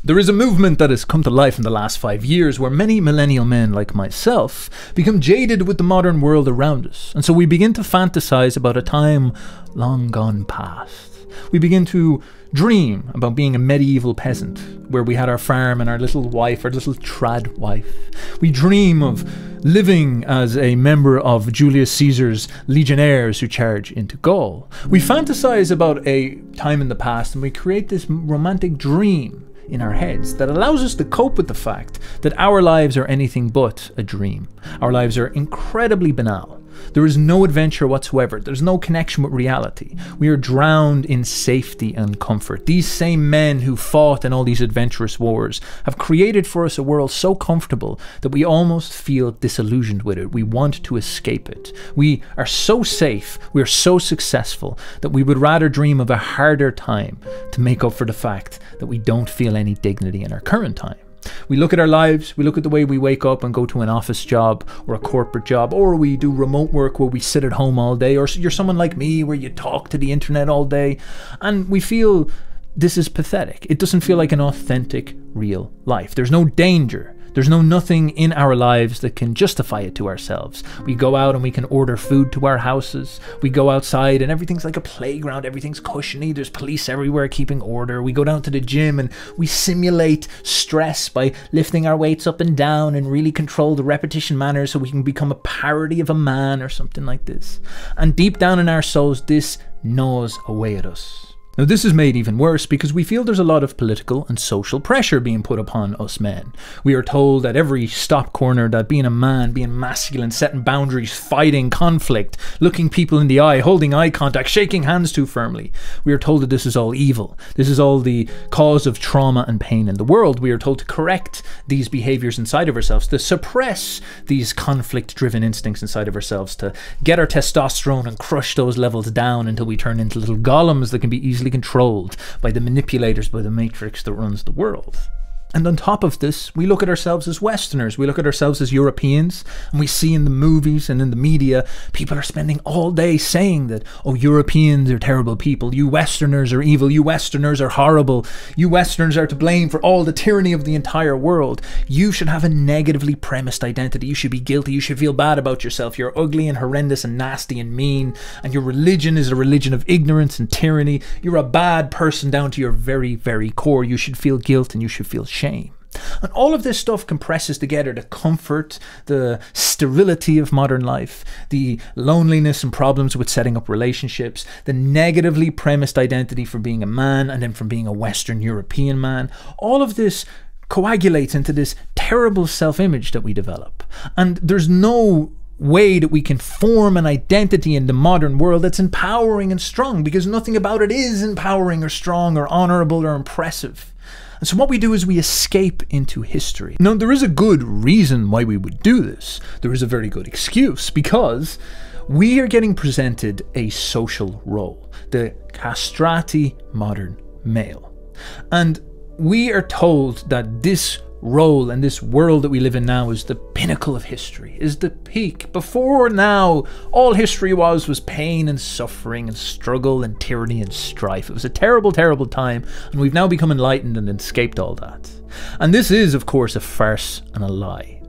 There is a movement that has come to life in the last 5 years where many millennial men like myself become jaded with the modern world around us, and so we begin to fantasize about a time long gone past. We begin to dream about being a medieval peasant where we had our farm and our little wife, our little trad wife. We dream of living as a member of Julius Caesar's legionnaires who charge into Gaul. We fantasize about a time in the past and we create this romantic dream in our heads that allows us to cope with the fact that our lives are anything but a dream. Our lives are incredibly banal. There is no adventure whatsoever. There's no connection with reality. We are drowned in safety and comfort. These same men who fought in all these adventurous wars have created for us a world so comfortable that we almost feel disillusioned with it. We want to escape it. We are so safe, we are so successful that we would rather dream of a harder time to make up for the fact that we don't feel any dignity in our current time. We look at our lives, we look at the way we wake up and go to an office job or a corporate job, or we do remote work where we sit at home all day, or you're someone like me where you talk to the internet all day, and we feel this is pathetic. It doesn't feel like an authentic, real life. There's no danger. There's nothing in our lives that can justify it to ourselves. We go out and we can order food to our houses. We go outside and everything's like a playground. Everything's cushiony. There's police everywhere keeping order. We go down to the gym and we simulate stress by lifting our weights up and down and really control the repetition manner so we can become a parody of a man or something like this. And deep down in our souls, this gnaws away at us. Now this is made even worse because we feel there's a lot of political and social pressure being put upon us men. We are told at every stop corner that being a man, being masculine, setting boundaries, fighting conflict, looking people in the eye, holding eye contact, shaking hands too firmly. We are told that this is all evil. This is all the cause of trauma and pain in the world. We are told to correct these behaviors inside of ourselves, to suppress these conflict-driven instincts inside of ourselves, to get our testosterone and crush those levels down until we turn into little golems that can be easily controlled by the manipulators, by the matrix that runs the world. And on top of this, we look at ourselves as Westerners, we look at ourselves as Europeans, and we see in the movies and in the media, people are spending all day saying that, oh, Europeans are terrible people, you Westerners are evil, you Westerners are horrible, you Westerners are to blame for all the tyranny of the entire world. You should have a negatively premised identity, you should be guilty, you should feel bad about yourself, you're ugly and horrendous and nasty and mean, and your religion is a religion of ignorance and tyranny, you're a bad person down to your very, very core, you should feel guilt and you should feel shame. And all of this stuff compresses together the comfort, the sterility of modern life, the loneliness and problems with setting up relationships, the negatively premised identity for being a man and then from being a Western European man. All of this coagulates into this terrible self-image that we develop. And there's no way that we can form an identity in the modern world that's empowering and strong, because nothing about it is empowering or strong or honorable or impressive. And so what we do is we escape into history. Now, there is a good reason why we would do this. There is a very good excuse, because we are getting presented a social role, the castrati modern male. And we are told that this role and this world that we live in now is the pinnacle of history, is the peak. Before now, all history was pain and suffering and struggle and tyranny and strife. It was a terrible, terrible time, and we've now become enlightened and escaped all that. And this is, of course, a farce and a lie.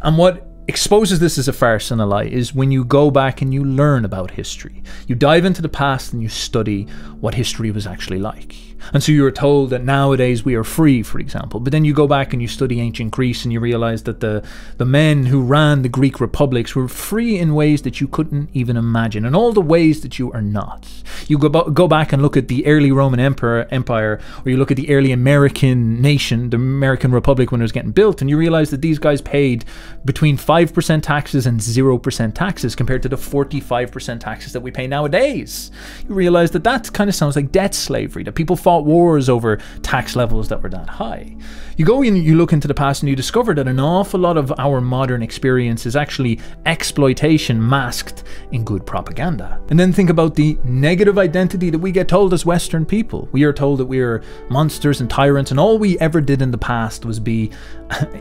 And what exposes this as a farce and a lie is when you go back and you learn about history. You dive into the past and you study what history was actually like. And so you were told that nowadays we are free, for example, but then you go back and you study ancient Greece and you realize that the men who ran the Greek republics were free in ways that you couldn't even imagine, and all the ways that you are not. You go back and look at the early Roman Empire, or you look at the early American nation, the American Republic when it was getting built, and you realize that these guys paid between 5% taxes and 0% taxes compared to the 45% taxes that we pay nowadays. You realize that that kind of sounds like debt slavery, that people fought wars over tax levels that were that high. You go and you look into the past and you discover that an awful lot of our modern experience is actually exploitation masked in good propaganda. And then think about the negative identity that we get told as Western people. We are told that we are monsters and tyrants, and all we ever did in the past was be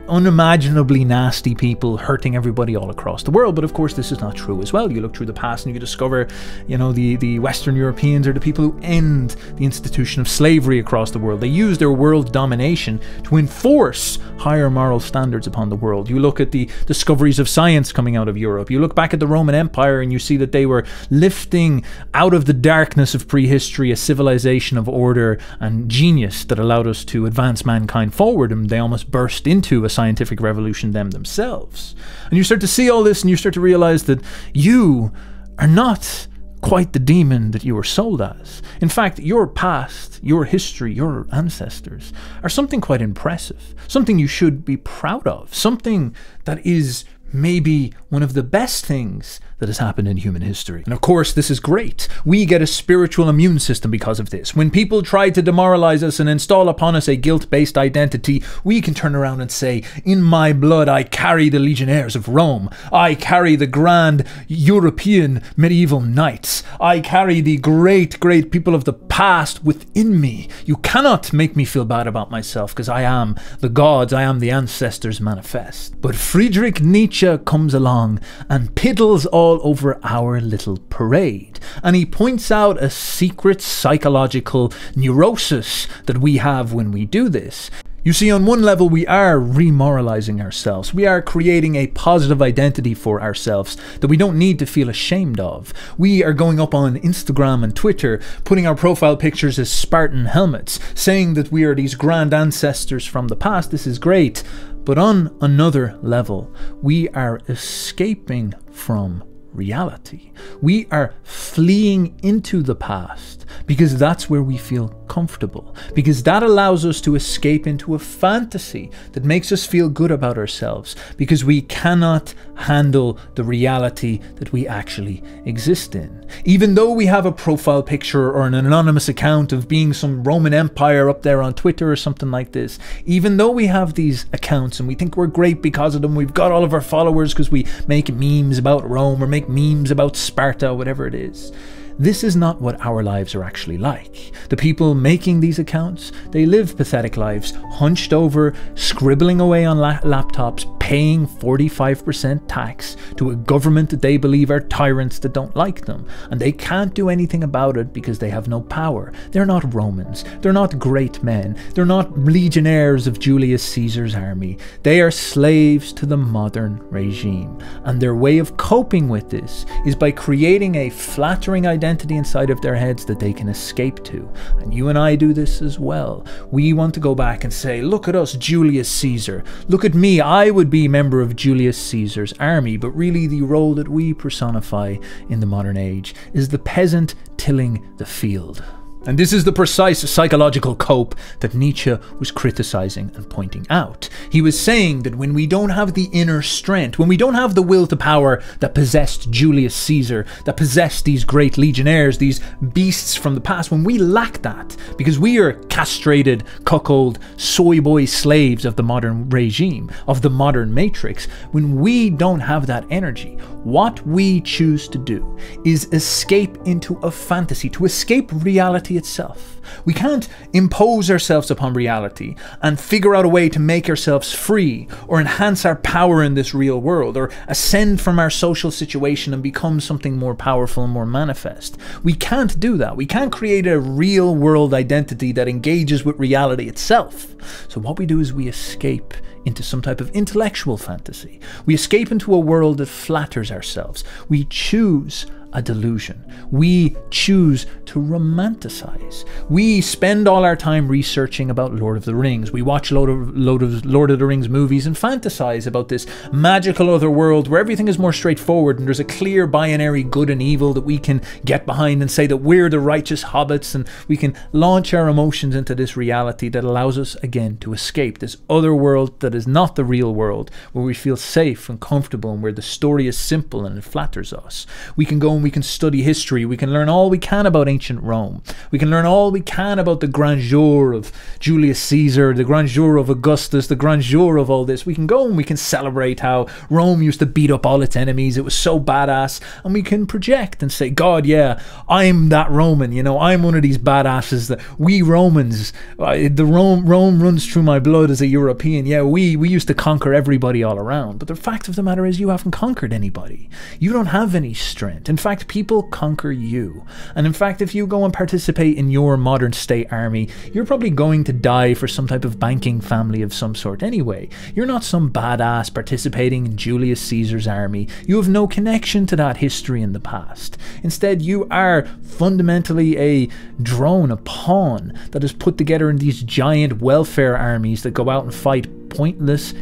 unimaginably nasty people, hurting hurting everybody all across the world. But of course, this is not true as well. You look through the past and you discover, you know, the Western Europeans are the people who end the institution of slavery across the world. They use their world domination to enforce higher moral standards upon the world. You look at the discoveries of science coming out of Europe. You look back at the Roman Empire and you see that they were lifting out of the darkness of prehistory a civilization of order and genius that allowed us to advance mankind forward, and they almost burst into a scientific revolution themselves. And you start to see all this and you start to realize that you are not quite the demon that you were sold as. In fact, your past, your history, your ancestors are something quite impressive, something you should be proud of, something that is maybe one of the best things that has happened in human history. And of course, this is great. We get a spiritual immune system because of this. When people try to demoralize us and install upon us a guilt-based identity, we can turn around and say, in my blood, I carry the legionnaires of Rome. I carry the grand European medieval knights. I carry the great, great people of the past within me. You cannot make me feel bad about myself because I am the gods, I am the ancestors manifest. But Friedrich Nietzsche comes along and piddles all over our little parade, and he points out a secret psychological neurosis that we have when we do this. You see, on one level, we are remoralizing ourselves. We are creating a positive identity for ourselves that we don't need to feel ashamed of. We are going up on Instagram and Twitter, putting our profile pictures as Spartan helmets, saying that we are these grand ancestors from the past. This is great. But on another level, we are escaping from reality. We are fleeing into the past because that's where we feel comfortable, because that allows us to escape into a fantasy that makes us feel good about ourselves, because we cannot handle the reality that we actually exist in. Even though we have a profile picture or an anonymous account of being some Roman Empire up there on Twitter or something like this, even though we have these accounts and we think we're great because of them, we've got all of our followers because we make memes about Rome or make memes about Sparta, whatever it is. This is not what our lives are actually like. The people making these accounts, they live pathetic lives, hunched over, scribbling away on laptops, paying 45% tax to a government that they believe are tyrants that don't like them. And they can't do anything about it because they have no power. They're not Romans. They're not great men. They're not legionnaires of Julius Caesar's army. They are slaves to the modern regime. And their way of coping with this is by creating a flattering identity inside of their heads that they can escape to. And you and I do this as well. We want to go back and say, look at us, Julius Caesar. Look at me, I would be a member of Julius Caesar's army. But really the role that we personify in the modern age is the peasant tilling the field. And this is the precise psychological cope that Nietzsche was criticizing and pointing out. He was saying that when we don't have the inner strength, when we don't have the will to power that possessed Julius Caesar, that possessed these great legionnaires, these beasts from the past, when we lack that, because we are castrated, cuckold, soy boy slaves of the modern regime, of the modern matrix, when we don't have that energy, what we choose to do is escape into a fantasy, to escape reality itself. We can't impose ourselves upon reality and figure out a way to make ourselves free or enhance our power in this real world or ascend from our social situation and become something more powerful and more manifest. We can't do that. We can't create a real world identity that engages with reality itself. So what we do is we escape into some type of intellectual fantasy. We escape into a world that flatters ourselves. We choose a delusion. We choose to romanticize. We spend all our time researching about Lord of the Rings. We watch a load of Lord of the Rings movies and fantasize about this magical other world where everything is more straightforward and there's a clear binary good and evil that we can get behind and say that we're the righteous hobbits, and we can launch our emotions into this reality that allows us again to escape this other world that is not the real world, where we feel safe and comfortable and where the story is simple and it flatters us. We can go and we can study history. We can learn all we can about ancient Rome. We can learn all we can about the grandeur of Julius Caesar, the grandeur of Augustus, the grandeur of all this. We can go and we can celebrate how Rome used to beat up all its enemies. It was so badass. And we can project and say, God, yeah, I'm that Roman. You know, I'm one of these badasses that we Romans, Rome runs through my blood as a European. Yeah, we used to conquer everybody all around. But the fact of the matter is you haven't conquered anybody. You don't have any strength. In fact, people conquer you. And in fact, if you go and participate in your modern state army, you're probably going to die for some type of banking family of some sort anyway. You're not some badass participating in Julius Caesar's army. You have no connection to that history in the past. Instead, you are fundamentally a drone, a pawn that is put together in these giant welfare armies that go out and fight pointless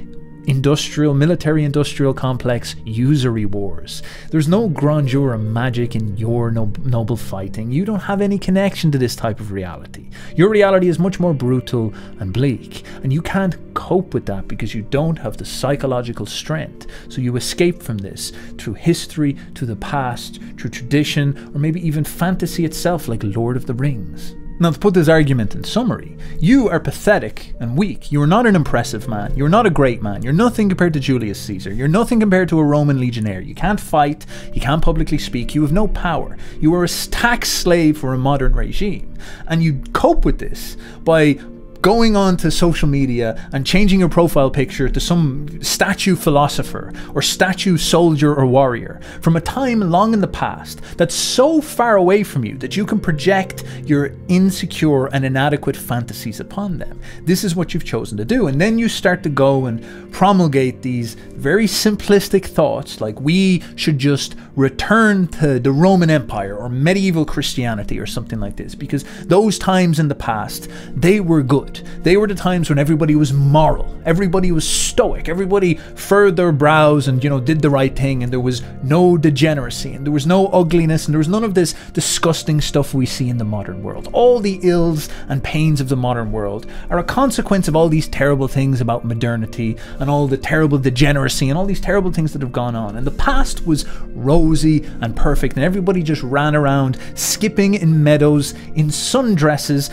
military-industrial complex usury wars. There's no grandeur or magic in your noble fighting. You don't have any connection to this type of reality. Your reality is much more brutal and bleak, and you can't cope with that because you don't have the psychological strength. So you escape from this through history, to the past, through tradition, or maybe even fantasy itself like Lord of the Rings. Now, to put this argument in summary, you are pathetic and weak. You are not an impressive man. You're not a great man. You're nothing compared to Julius Caesar. You're nothing compared to a Roman legionnaire. You can't fight. You can't publicly speak. You have no power. You are a tax slave for a modern regime. And you cope with this by going on to social media and changing your profile picture to some statue philosopher or statue soldier or warrior from a time long in the past that's so far away from you that you can project your insecure and inadequate fantasies upon them. This is what you've chosen to do. And then you start to go and promulgate these very simplistic thoughts like we should just return to the Roman Empire or medieval Christianity or something like this, because those times in the past, they were good. They were the times when everybody was moral, everybody was stoic, everybody furrowed their brows and, did the right thing, and there was no degeneracy, and there was no ugliness, and there was none of this disgusting stuff we see in the modern world. All the ills and pains of the modern world are a consequence of all these terrible things about modernity and all the terrible degeneracy and all these terrible things that have gone on. And the past was rosy and perfect, and everybody just ran around skipping in meadows in sundresses,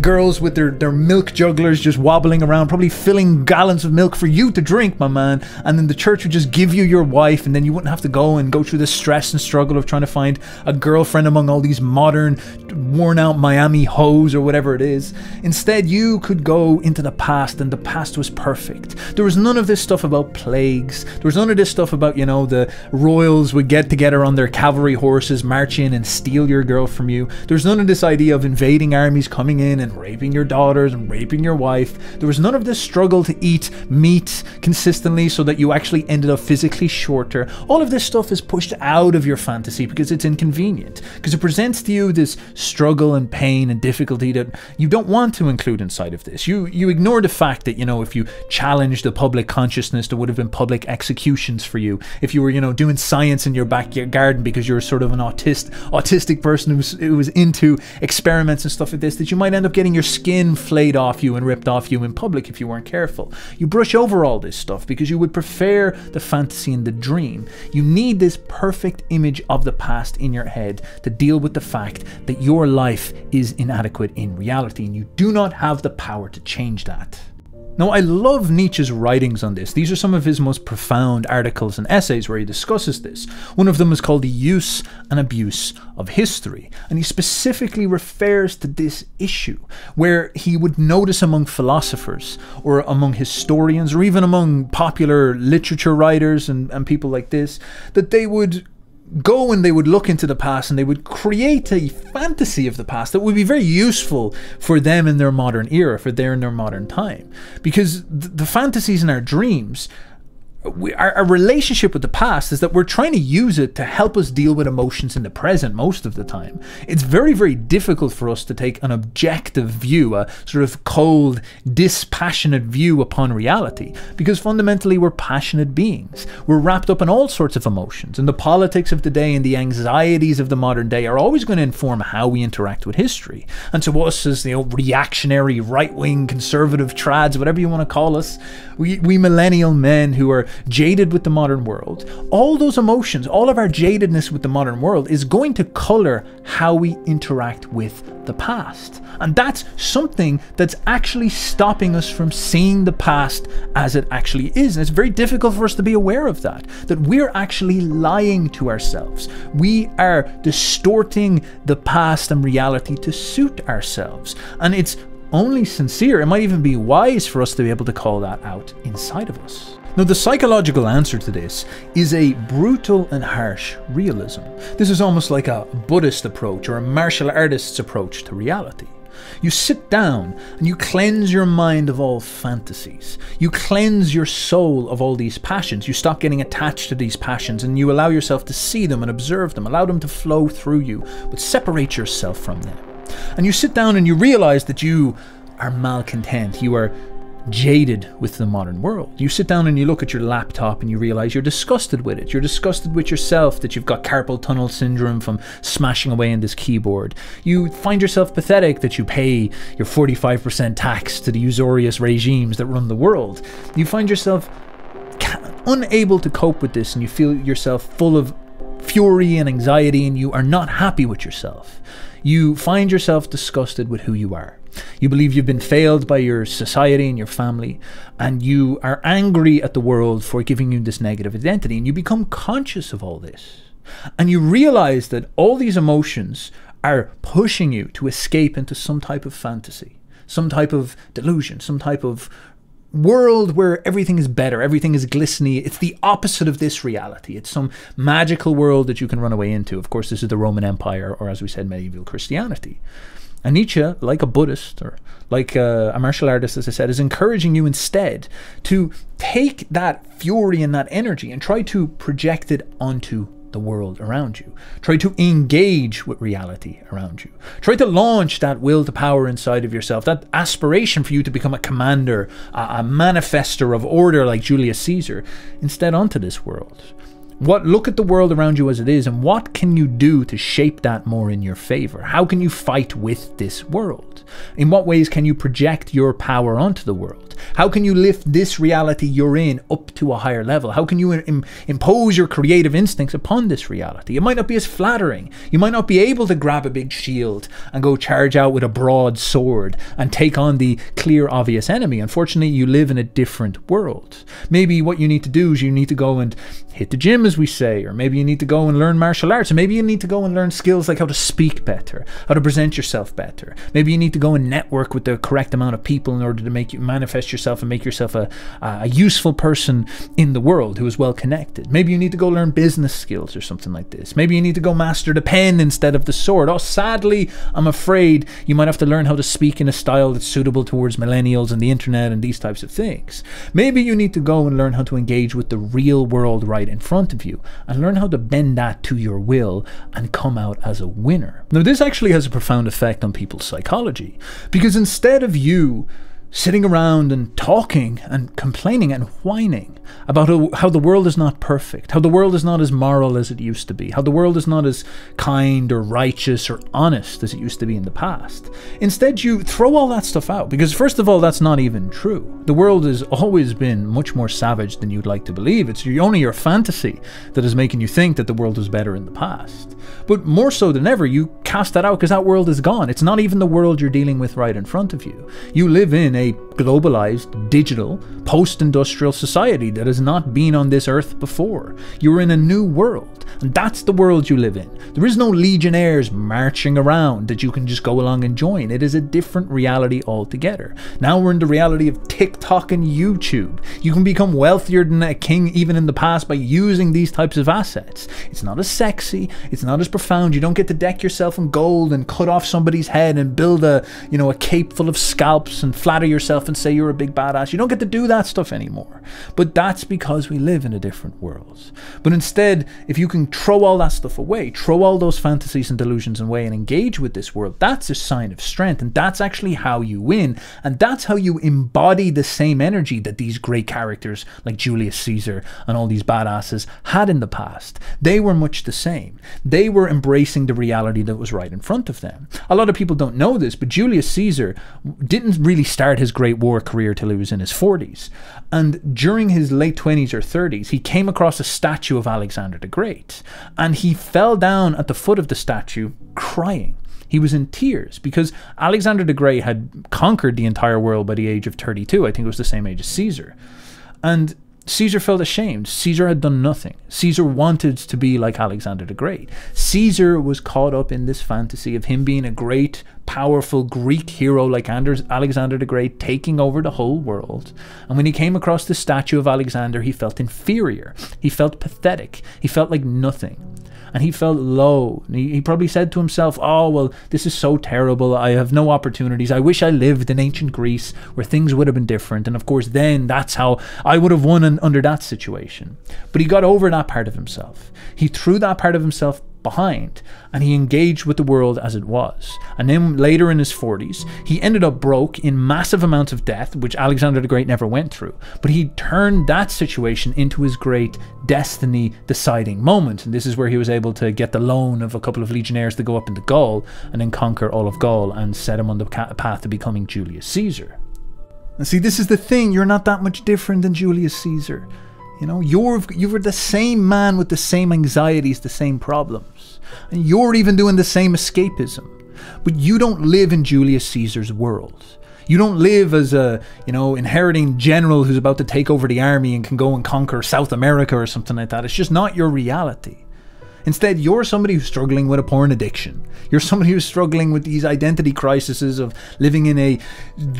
girls with their milk jugglers just wobbling around, probably filling gallons of milk for you to drink, my man. And then the church would just give you your wife, and then you wouldn't have to go through the stress and struggle of trying to find a girlfriend among all these modern, worn out Miami hoes or whatever it is. Instead, you could go into the past, and the past was perfect. There was none of this stuff about plagues. There was none of this stuff about, the royals would get together on their cavalry horses, march in and steal your girl from you. There's none of this idea of invading armies coming in and raping your daughters and raping your wife. There was none of this struggle to eat meat consistently so that you actually ended up physically shorter. All of this stuff is pushed out of your fantasy because it's inconvenient, because it presents to you this struggle and pain and difficulty that you don't want to include inside of this. You ignore the fact that, if you challenged the public consciousness, there would have been public executions for you. If you were, doing science in your backyard garden because you're sort of an autistic person who was into experiments and stuff like this, that you might end up getting your skin flayed off you and ripped off you in public if you weren't careful. You brush over all this stuff because you would prefer the fantasy and the dream. You need this perfect image of the past in your head to deal with the fact that your life is inadequate in reality, and you do not have the power to change that. Now, I love Nietzsche's writings on this. These are some of his most profound articles and essays where he discusses this. One of them is called The Use and Abuse of History, and he specifically refers to this issue, where he would notice among philosophers or among historians or even among popular literature writers and people like this, that they would go and they would look into the past and they would create a fantasy of the past that would be very useful for them in their modern era, in their modern time. Because the fantasies and our dreams, our relationship with the past is that we're trying to use it to help us deal with emotions in the present most of the time. It's very, very difficult for us to take an objective view, a sort of cold, dispassionate view upon reality, because fundamentally we're passionate beings. We're wrapped up in all sorts of emotions, and the politics of the day and the anxieties of the modern day are always going to inform how we interact with history. And to us as reactionary, right-wing, conservative trads, whatever you want to call us, we millennial men who are jaded with the modern world, all those emotions, all of our jadedness with the modern world is going to color how we interact with the past. And that's something that's actually stopping us from seeing the past as it actually is. And it's very difficult for us to be aware of that we're actually lying to ourselves. We are distorting the past and reality to suit ourselves. And it's only sincere, it might even be wise for us to be able to call that out inside of us. Now, the psychological answer to this is a brutal and harsh realism. This is almost like a Buddhist approach or a martial artist's approach to reality. You sit down and you cleanse your mind of all fantasies. You cleanse your soul of all these passions. You stop getting attached to these passions and you allow yourself to see them and observe them. Allow them to flow through you, but separate yourself from them. And you sit down and you realize that you are malcontent. You are jaded with the modern world. You sit down and you look at your laptop and you realize you're disgusted with it. You're disgusted with yourself, that you've got carpal tunnel syndrome from smashing away in this keyboard. You find yourself pathetic that you pay your 45% tax to the usurious regimes that run the world. You find yourself unable to cope with this and you feel yourself full of fury and anxiety and you are not happy with yourself. You find yourself disgusted with who you are. You believe you've been failed by your society and your family, and you are angry at the world for giving you this negative identity, and you become conscious of all this. And you realize that all these emotions are pushing you to escape into some type of fantasy, some type of delusion, some type of world where everything is better, everything is glistening. It's the opposite of this reality. It's some magical world that you can run away into. Of course, this is the Roman Empire, or as we said, medieval Christianity. And Nietzsche, like a Buddhist or like a martial artist, as I said, is encouraging you instead to take that fury and that energy and try to project it onto the world around you. Try to engage with reality around you. Try to launch that will to power inside of yourself, that aspiration for you to become a commander, a manifester of order like Julius Caesar, instead onto this world. Look at the world around you as it is, and what can you do to shape that more in your favor? How can you fight with this world? In what ways can you project your power onto the world? How can you lift this reality you're in up to a higher level? How can you impose your creative instincts upon this reality? It might not be as flattering. You might not be able to grab a big shield and go charge out with a broad sword and take on the clear, obvious enemy. Unfortunately, you live in a different world. Maybe what you need to do is you need to go and hit the gym, as we say, or maybe you need to go and learn martial arts, or maybe you need to go and learn skills like how to speak better, how to present yourself better. Maybe you need to go and network with the correct amount of people in order to make you manifest yourself and make yourself a useful person in the world who is well connected. Maybe you need to go learn business skills or something like this. Maybe you need to go master the pen instead of the sword. Oh, sadly, I'm afraid you might have to learn how to speak in a style that's suitable towards millennials and the internet and these types of things. Maybe you need to go and learn how to engage with the real world right in front of you and learn how to bend that to your will and come out as a winner. Now, this actually has a profound effect on people's psychology, because instead of you sitting around and talking and complaining and whining about how the world is not perfect, how the world is not as moral as it used to be, how the world is not as kind or righteous or honest as it used to be in the past. Instead, you throw all that stuff out, because first of all, that's not even true. The world has always been much more savage than you'd like to believe. It's only your fantasy that is making you think that the world was better in the past. But more so than ever, you cast that out because that world is gone. It's not even the world you're dealing with right in front of you. You live in a globalized, digital, post-industrial society that has not been on this earth before. You're in a new world, and that's the world you live in. There is no legionnaires marching around that you can just go along and join. It is a different reality altogether. Now we're in the reality of TikTok and YouTube. You can become wealthier than a king even in the past by using these types of assets. It's not as sexy, it's not as profound. You don't get to deck yourself in gold and cut off somebody's head and build a cape full of scalps and flatter yourself and say you're a big badass. You don't get to do that stuff anymore. But that's because we live in a different world. But instead, if you can throw all that stuff away, throw all those fantasies and delusions away and engage with this world, that's a sign of strength, and that's actually how you win, and that's how you embody the same energy that these great characters like Julius Caesar and all these badasses had in the past. They were much the same. They were embracing the reality that was right in front of them. A lot of people don't know this, but Julius Caesar didn't really start start his great war career till he was in his 40s. And during his late 20s or 30s, he came across a statue of Alexander the Great. And he fell down at the foot of the statue crying. He was in tears because Alexander the Great had conquered the entire world by the age of 32. I think it was the same age as Caesar. And Caesar felt ashamed. Caesar had done nothing. Caesar wanted to be like Alexander the Great. Caesar was caught up in this fantasy of him being a great, powerful Greek hero like Alexander the Great, taking over the whole world. And when he came across the statue of Alexander, he felt inferior. He felt pathetic. He felt like nothing. And he felt low. He probably said to himself, oh, well, this is so terrible. I have no opportunities. I wish I lived in ancient Greece where things would have been different. And of course, then that's how I would have won under that situation. But he got over that part of himself. He threw that part of himself behind and he engaged with the world as it was. And then later in his 40s, he ended up broke in massive amounts of debt, which Alexander the Great never went through. But he turned that situation into his great destiny deciding moment. And this is where he was able to get the loan of a couple of legionnaires to go up into Gaul and then conquer all of Gaul and set him on the path to becoming Julius Caesar. And see, this is the thing. You're not that much different than Julius Caesar. You know, you were the same man with the same anxieties, the same problems. And you're even doing the same escapism. But you don't live in Julius Caesar's world. You don't live as a, inheriting general who's about to take over the army and can go and conquer South America or something like that. It's just not your reality. Instead, you're somebody who's struggling with a porn addiction. You're somebody who's struggling with these identity crises of living in a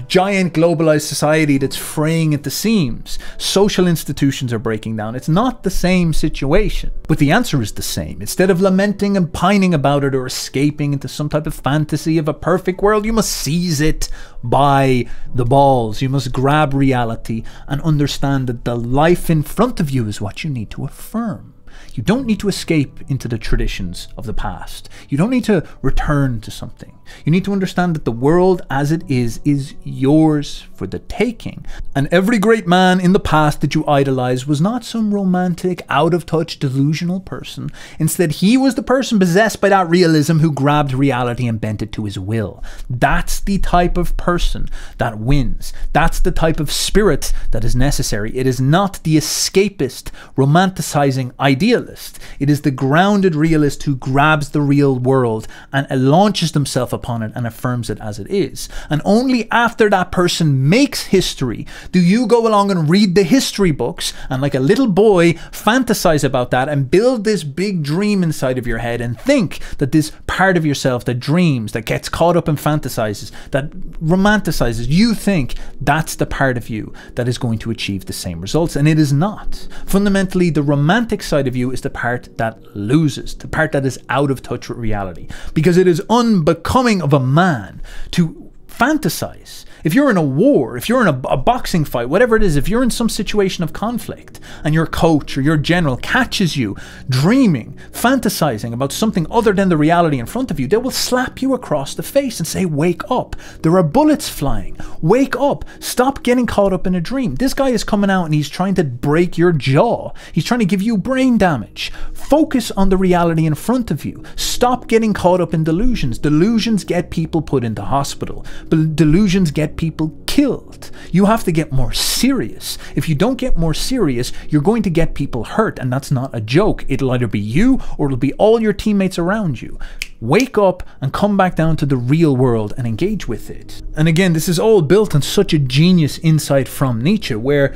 giant globalized society that's fraying at the seams. Social institutions are breaking down. It's not the same situation. But the answer is the same. Instead of lamenting and pining about it or escaping into some type of fantasy of a perfect world, you must seize it by the balls. You must grab reality and understand that the life in front of you is what you need to affirm. You don't need to escape into the traditions of the past. You don't need to return to something. You need to understand that the world as it is yours for the taking. And every great man in the past that you idolize was not some romantic, out-of-touch, delusional person. Instead, he was the person possessed by that realism who grabbed reality and bent it to his will. That's the type of person that wins. That's the type of spirit that is necessary. It is not the escapist, romanticizing idealist. It is the grounded realist who grabs the real world and launches themselves upon it and affirms it as it is. And only after that person makes history do you go along and read the history books and, like a little boy, fantasize about that and build this big dream inside of your head and think that this part of yourself that dreams, that gets caught up and fantasizes, that romanticizes, you think that's the part of you that is going to achieve the same results. And it is not. Fundamentally, the romantic side of you is the part that loses, the part that is out of touch with reality, because it is unbecoming of a man to fantasize. If you're in a war, if you're in a boxing fight, whatever it is, if you're in some situation of conflict and your coach or your general catches you dreaming, fantasizing about something other than the reality in front of you, they will slap you across the face and say, wake up. There are bullets flying. Wake up. Stop getting caught up in a dream. This guy is coming out and he's trying to break your jaw. He's trying to give you brain damage. Focus on the reality in front of you. Stop getting caught up in delusions. Delusions get people put into hospital. Delusions get people killed. You have to get more serious. If you don't get more serious, you're going to get people hurt, and that's not a joke. It'll either be you or it'll be all your teammates around you. Wake up and come back down to the real world and engage with it. And again, this is all built on such a genius insight from Nietzsche, where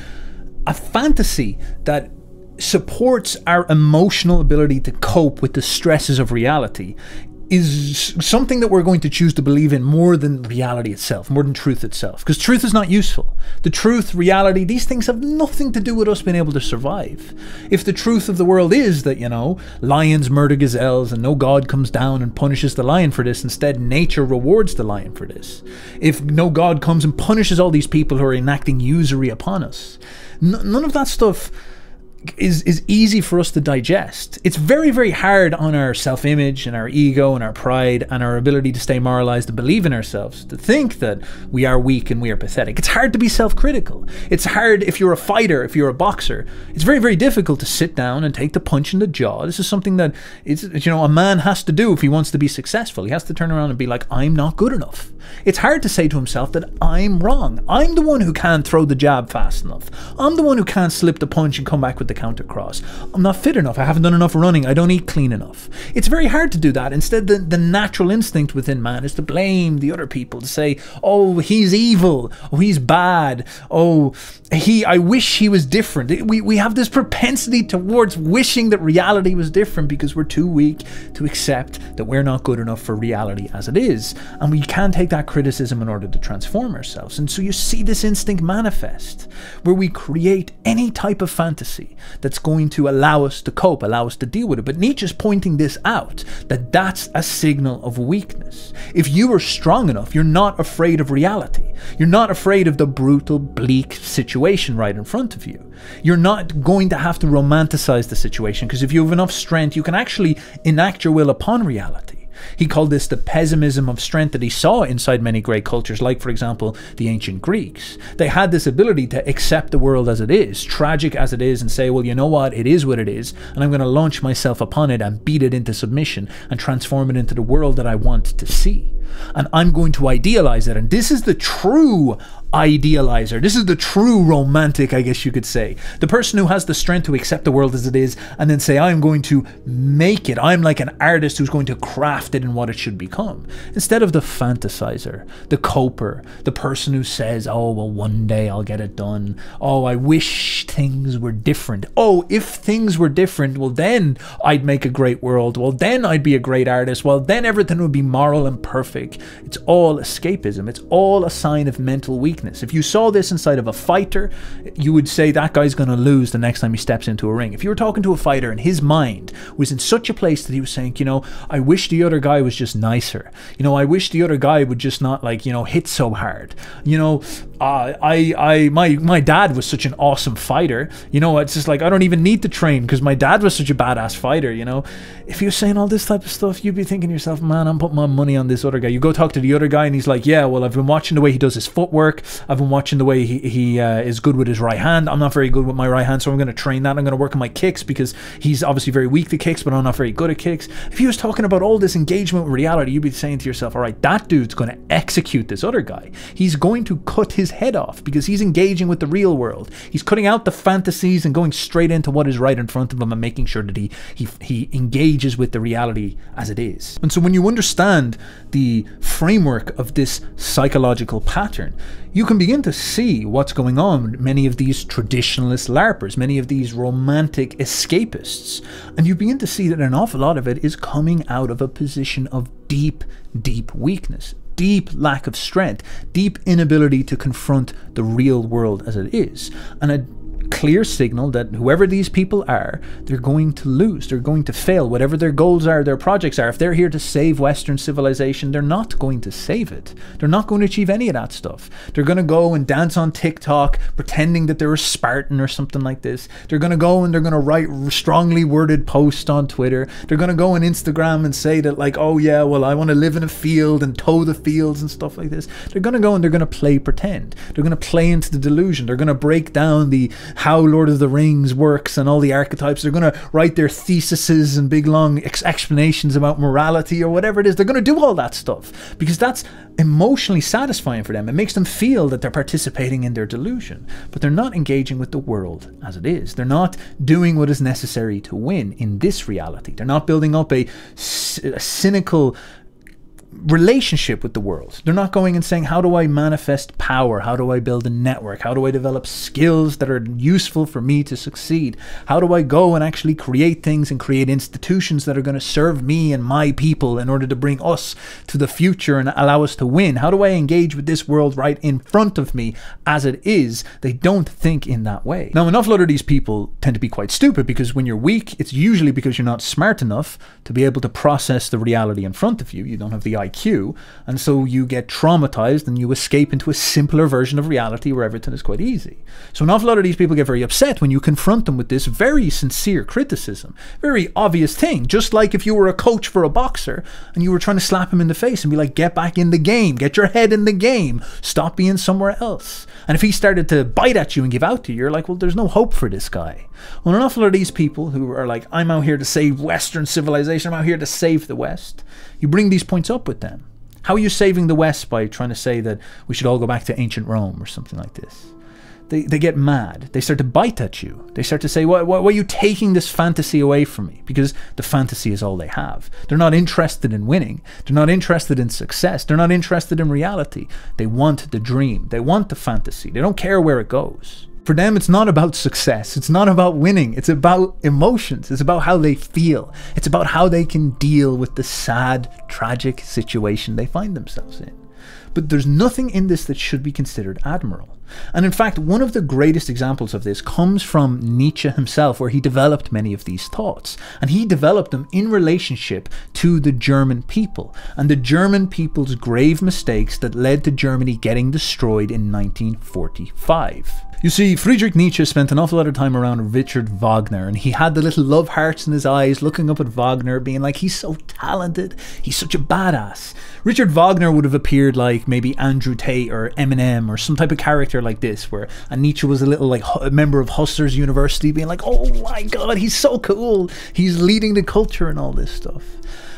a fantasy that supports our emotional ability to cope with the stresses of reality is something that we're going to choose to believe in more than reality itself, more than truth itself. Because truth is not useful. The truth, reality, these things have nothing to do with us being able to survive. If the truth of the world is that, lions murder gazelles and no God comes down and punishes the lion for this, instead nature rewards the lion for this. If no God comes and punishes all these people who are enacting usury upon us, none of that stuff is easy for us to digest. It's very, very hard on our self-image and our ego and our pride and our ability to stay moralized and believe in ourselves, to think that we are weak and we are pathetic. It's hard to be self-critical. It's hard if you're a fighter, if you're a boxer. It's very, very difficult to sit down and take the punch in the jaw. This is something that a man has to do if he wants to be successful. He has to turn around and be like, I'm not good enough. It's hard to say to himself that I'm wrong. I'm the one who can't throw the jab fast enough. I'm the one who can't slip the punch and come back with the counter cross. I'm not fit enough. I haven't done enough running. I don't eat clean enough. It's very hard to do that. Instead, the natural instinct within man is to blame the other people, to say, oh, he's evil. Oh, he's bad. Oh, I wish he was different. We have this propensity towards wishing that reality was different because we're too weak to accept that we're not good enough for reality as it is. And we can't take that criticism in order to transform ourselves. And so you see this instinct manifest where we create any type of fantasy that's going to allow us to cope, allow us to deal with it. But Nietzsche's pointing this out, that that's a signal of weakness. If you are strong enough, you're not afraid of reality. You're not afraid of the brutal, bleak situation right in front of you. You're not going to have to romanticize the situation, because if you have enough strength, you can actually enact your will upon reality. He called this the pessimism of strength that he saw inside many great cultures, like, for example, the ancient Greeks. They had this ability to accept the world as it is, tragic as it is, and say, well, you know what, it is what it is, and I'm going to launch myself upon it and beat it into submission and transform it into the world that I want to see. And I'm going to idealize it. And this is the true idealizer. This is the true romantic, I guess you could say. The person who has the strength to accept the world as it is and then say, I'm going to make it. I'm like an artist who's going to craft it in what it should become. Instead of the fantasizer, the coper, the person who says, oh, well, one day I'll get it done. Oh, I wish things were different. Oh, if things were different, well, then I'd make a great world. Well, then I'd be a great artist. Well, then everything would be moral and perfect. It's all escapism. It's all a sign of mental weakness. If you saw this inside of a fighter, you would say that guy's going to lose the next time he steps into a ring. If you were talking to a fighter and his mind was in such a place that he was saying, you know, I wish the other guy was just nicer. You know, I wish the other guy would just not, like, you know, hit so hard. You know, my dad was such an awesome fighter. You know, it's just like, I don't even need to train because my dad was such a badass fighter. You know, if you're saying all this type of stuff, you'd be thinking to yourself, man, I'm putting my money on this other guy. You go talk to the other guy and he's like, yeah, well, I've been watching the way he does his footwork. I've been watching the way he is good with his right hand. I'm not very good with my right hand, so I'm going to train that. I'm going to work on my kicks because he's obviously very weak to kicks, but I'm not very good at kicks. If he was talking about all this engagement with reality, you'd be saying to yourself, all right, that dude's going to execute this other guy. He's going to cut his head off because he's engaging with the real world. He's cutting out the fantasies and going straight into what is right in front of him and making sure that he engages with the reality as it is. And so when you understand the framework of this psychological pattern, you can begin to see what's going on with many of these traditionalist LARPers, many of these romantic escapists. And you begin to see that an awful lot of it is coming out of a position of deep, deep weakness, deep lack of strength, deep inability to confront the real world as it is. And a clear signal that whoever these people are, they're going to lose, they're going to fail. Whatever their goals are, their projects are, if they're here to save Western civilization, they're not going to save it. They're not going to achieve any of that stuff. They're going to go and dance on TikTok pretending that they're a Spartan or something like this. They're going to go and they're going to write strongly worded posts on Twitter. They're going to go on Instagram and say that, like, oh yeah, well, I want to live in a field and toe the fields and stuff like this. They're going to go and they're going to play pretend. They're going to play into the delusion. They're going to break down the how Lord of the Rings works and all the archetypes. They're going to write their theses and big long explanations about morality or whatever it is. They're going to do all that stuff because that's emotionally satisfying for them. It makes them feel that they're participating in their delusion, but they're not engaging with the world as it is. They're not doing what is necessary to win in this reality. They're not building up a cynical relationship with the world. They're not going and saying, how do I manifest power? How do I build a network? How do I develop skills that are useful for me to succeed? How do I go and actually create things and create institutions that are going to serve me and my people in order to bring us to the future and allow us to win? How do I engage with this world right in front of me as it is? They don't think in that way. Now, an awful lot of these people tend to be quite stupid because when you're weak, it's usually because you're not smart enough to be able to process the reality in front of you. You don't have the IQ, and so you get traumatized and you escape into a simpler version of reality where everything is quite easy. So an awful lot of these people get very upset when you confront them with this very sincere criticism, very obvious thing, just like if you were a coach for a boxer and you were trying to slap him in the face and be like, get back in the game, get your head in the game, stop being somewhere else. And if he started to bite at you and give out to you, you're like, well, there's no hope for this guy. Well, an awful lot of these people who are like, I'm out here to save Western civilization, I'm out here to save the West, you bring these points up with them. How are you saving the West by trying to say that we should all go back to ancient Rome or something like this? They get mad. They start to bite at you. They start to say, why are you taking this fantasy away from me? Because the fantasy is all they have. They're not interested in winning. They're not interested in success. They're not interested in reality. They want the dream. They want the fantasy. They don't care where it goes. For them, it's not about success. It's not about winning. It's about emotions. It's about how they feel. It's about how they can deal with the sad, tragic situation they find themselves in. But there's nothing in this that should be considered admirable. And in fact, one of the greatest examples of this comes from Nietzsche himself, where he developed many of these thoughts. And he developed them in relationship to the German people and the German people's grave mistakes that led to Germany getting destroyed in 1945. You see, Friedrich Nietzsche spent an awful lot of time around Richard Wagner, and he had the little love hearts in his eyes looking up at Wagner being like, he's so talented, he's such a badass. Richard Wagner would have appeared like maybe Andrew Tate or Eminem or some type of character like this, where Nietzsche was a little like a member of Hustlers University being like, oh my god, he's so cool, he's leading the culture and all this stuff.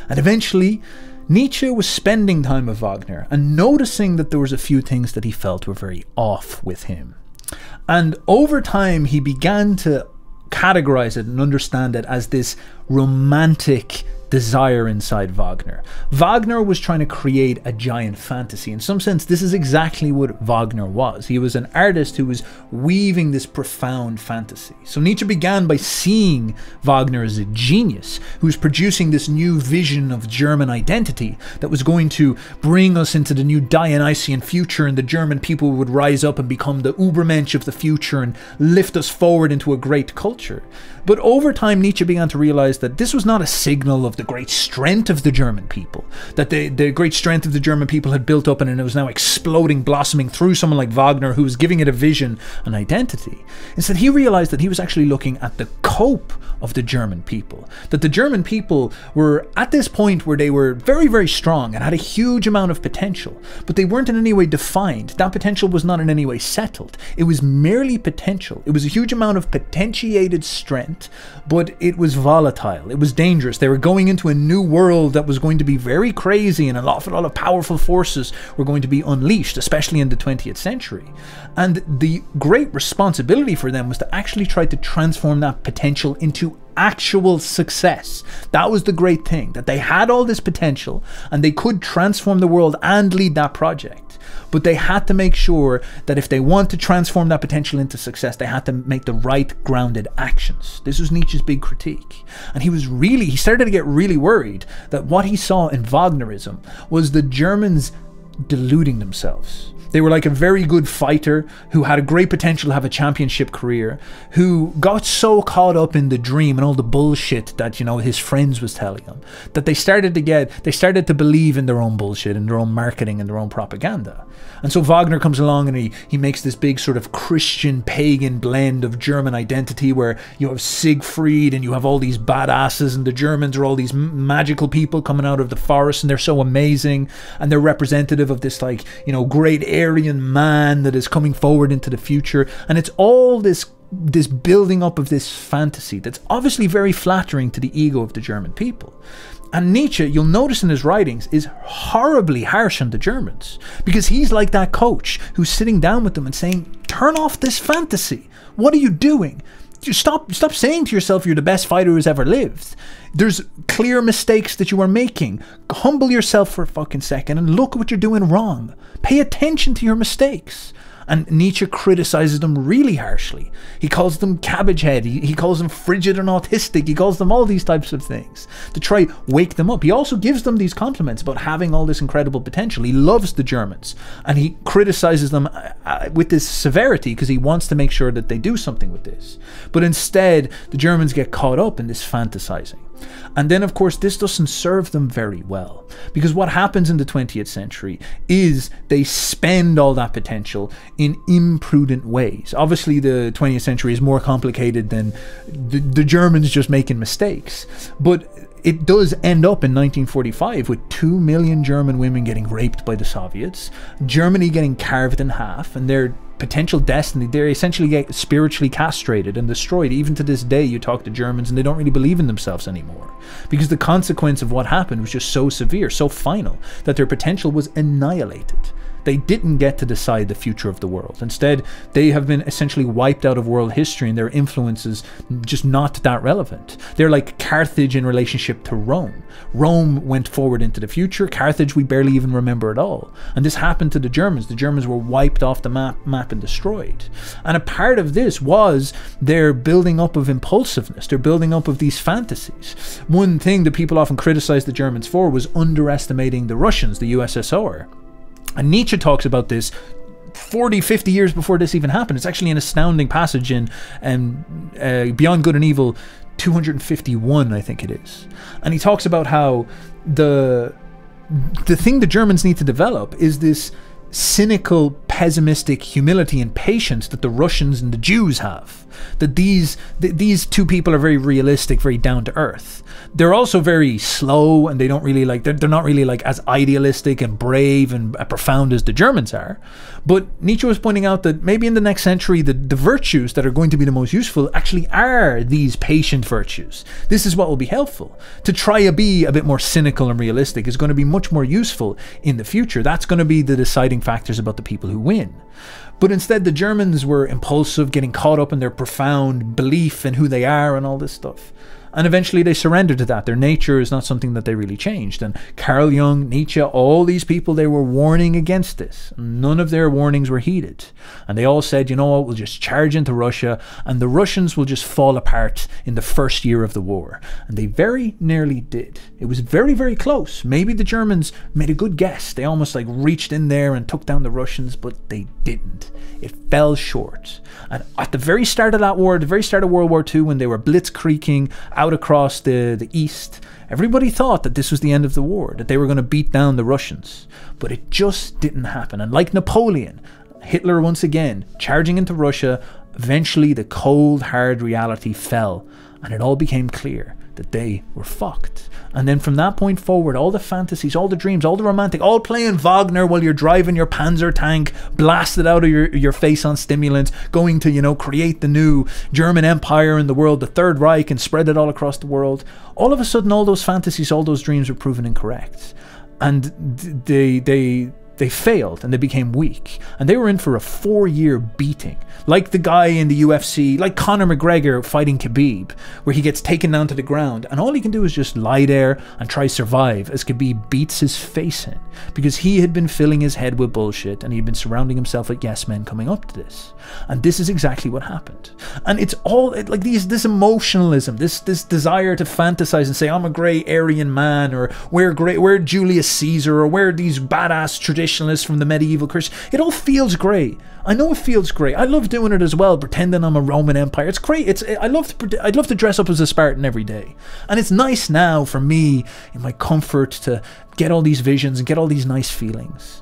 And eventually Nietzsche was spending time with Wagner and noticing that there was a few things that he felt were very off with him. And over time, he began to categorize it and understand it as this romantic desire inside Wagner. Wagner was trying to create a giant fantasy. In some sense, this is exactly what Wagner was. He was an artist who was weaving this profound fantasy. So Nietzsche began by seeing Wagner as a genius who was producing this new vision of German identity that was going to bring us into the new Dionysian future, and the German people would rise up and become the Übermensch of the future and lift us forward into a great culture. But over time, Nietzsche began to realize that this was not a signal of the great strength of the German people, that the great strength of the German people had built up and it was now exploding, blossoming through someone like Wagner who was giving it a vision, an identity. Instead, he realized that he was actually looking at the cope of the German people, that the German people were at this point where they were very, very strong and had a huge amount of potential, but they weren't in any way defined. That potential was not in any way settled. It was merely potential. It was a huge amount of potentiated strength, but it was volatile. It was dangerous. They were going into a new world that was going to be very crazy, and a lot of powerful forces were going to be unleashed, especially in the 20th century. And the great responsibility for them was to actually try to transform that potential into actual success. That was the great thing, that they had all this potential and they could transform the world and lead that project. But they had to make sure that if they want to transform that potential into success, they had to make the right grounded actions. This was Nietzsche's big critique. And he started to get really worried that what he saw in Wagnerism was the Germans deluding themselves. They were like a very good fighter who had a great potential to have a championship career, who got so caught up in the dream and all the bullshit that, you know, his friends was telling them, that they started to believe in their own bullshit and their own marketing and their own propaganda. And so Wagner comes along and he makes this big sort of Christian pagan blend of German identity where you have Siegfried and you have all these badasses, and the Germans are all these magical people coming out of the forest and they're so amazing and they're representative of this, like, you know, great Aryan man that is coming forward into the future. And it's all this building up of this fantasy that's obviously very flattering to the ego of the German people. And Nietzsche, you'll notice in his writings, is horribly harsh on the Germans, because he's like that coach who's sitting down with them and saying, turn off this fantasy. What are you doing? Stop saying to yourself you're the best fighter who's ever lived. There's clear mistakes that you are making. Humble yourself for a fucking second and look at what you're doing wrong. Pay attention to your mistakes. And Nietzsche criticizes them really harshly. He calls them cabbage head. He calls them frigid and autistic. He calls them all these types of things to try wake them up. He also gives them these compliments about having all this incredible potential. He loves the Germans and he criticizes them with this severity because he wants to make sure that they do something with this. But instead, the Germans get caught up in this fantasizing. And then, of course, this doesn't serve them very well, because what happens in the 20th century is they spend all that potential in imprudent ways. Obviously, the 20th century is more complicated than the Germans just making mistakes, but it does end up in 1945 with 2 million German women getting raped by the Soviets, Germany getting carved in half, and their potential destiny, they essentially get spiritually castrated and destroyed. Even to this day, you talk to Germans and they don't really believe in themselves anymore, because the consequence of what happened was just so severe, so final, that their potential was annihilated. They didn't get to decide the future of the world. Instead, they have been essentially wiped out of world history, and their influence is just not that relevant. They're like Carthage in relationship to Rome. Rome went forward into the future. Carthage we barely even remember at all. And this happened to the Germans. The Germans were wiped off the map and destroyed. And a part of this was their building up of impulsiveness, their building up of these fantasies. One thing that people often criticize the Germans for was underestimating the Russians, the USSR. And Nietzsche talks about this 40, 50 years before this even happened. It's actually an astounding passage in Beyond Good and Evil 251, I think it is. And he talks about how the thing the Germans need to develop is this cynical, pessimistic humility and patience that the Russians and the Jews have. That these two people are very realistic, very down to earth. They're also very slow, and they don't really like, they're not really like as idealistic and brave and profound as the Germans are. But Nietzsche was pointing out that maybe in the next century, the virtues that are going to be the most useful actually are these patient virtues. This is what will be helpful. To try to be a bit more cynical and realistic is going to be much more useful in the future. That's going to be the deciding factors about the people who win. But instead, the Germans were impulsive, getting caught up in their profound belief in who they are and all this stuff. And eventually they surrendered to that. Their nature is not something that they really changed. And Carl Jung, Nietzsche, all these people, they were warning against this. None of their warnings were heeded. And they all said, you know what, we'll just charge into Russia and the Russians will just fall apart in the first year of the war. And they very nearly did. It was very, very close. Maybe the Germans made a good guess. They almost like reached in there and took down the Russians, but they didn't. It fell short. And at the very start of that war, the very start of World War II, when they were blitzkrieging out across the east, everybody thought that this was the end of the war, that they were going to beat down the Russians. But it just didn't happen. And like Napoleon, Hitler once again, charging into Russia, eventually the cold, hard reality fell. And it all became clear that they were fucked. And then from that point forward, all the fantasies, all the dreams, all the romantic, all playing Wagner while you're driving your Panzer tank, blasted out of your face on stimulants, going to, you know, create the new German Empire in the world, the Third Reich, and spread it all across the world. All of a sudden, all those fantasies, all those dreams were proven incorrect. And they failed and they became weak. And they were in for a 4-year beating. Like the guy in the UFC, like Conor McGregor fighting Khabib, where he gets taken down to the ground and all he can do is just lie there and try to survive as Khabib beats his face in, because he had been filling his head with bullshit and he'd been surrounding himself with yes men coming up to this. And this is exactly what happened. And it's all like this emotionalism, this desire to fantasize and say, I'm a grey Aryan man, or we're Julius Caesar, or we're these badass traditionalists from the medieval Christian. It all feels grey. I know it feels great. I love doing it as well, pretending I'm a Roman Empire. It's great. I'd love to dress up as a Spartan every day. And it's nice now for me, in my comfort, to get all these visions and get all these nice feelings.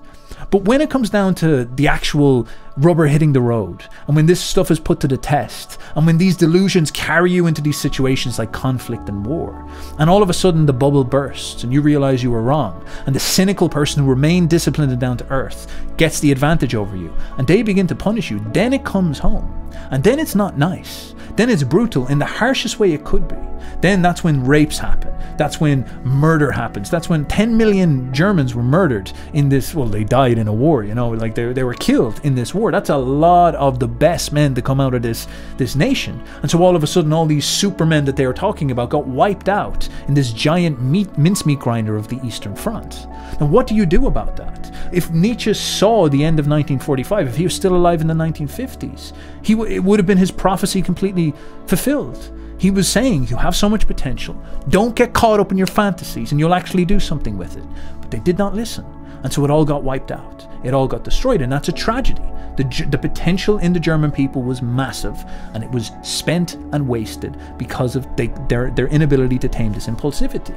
But when it comes down to the actual rubber hitting the road, and when this stuff is put to the test, and when these delusions carry you into these situations like conflict and war, and all of a sudden the bubble bursts and you realize you were wrong, and the cynical person who remained disciplined and down to earth gets the advantage over you, and they begin to punish you, then it comes home. And then it's not nice. Then it's brutal in the harshest way it could be. Then that's when rapes happen. That's when murder happens. That's when 10 million Germans were murdered in this, well, they died in a war, you know, like they were killed in this war. That's a lot of the best men to come out of this nation. And so all of a sudden, all these supermen that they were talking about got wiped out in this giant mincemeat grinder of the Eastern Front. Now, what do you do about that? If Nietzsche saw the end of 1945, if he was still alive in the 1950s, it would have been his prophecy completely fulfilled. He was saying, you have so much potential. Don't get caught up in your fantasies and you'll actually do something with it. But they did not listen. And so it all got wiped out. It all got destroyed. And that's a tragedy. The potential in the German people was massive, and it was spent and wasted because of their inability to tame this impulsivity.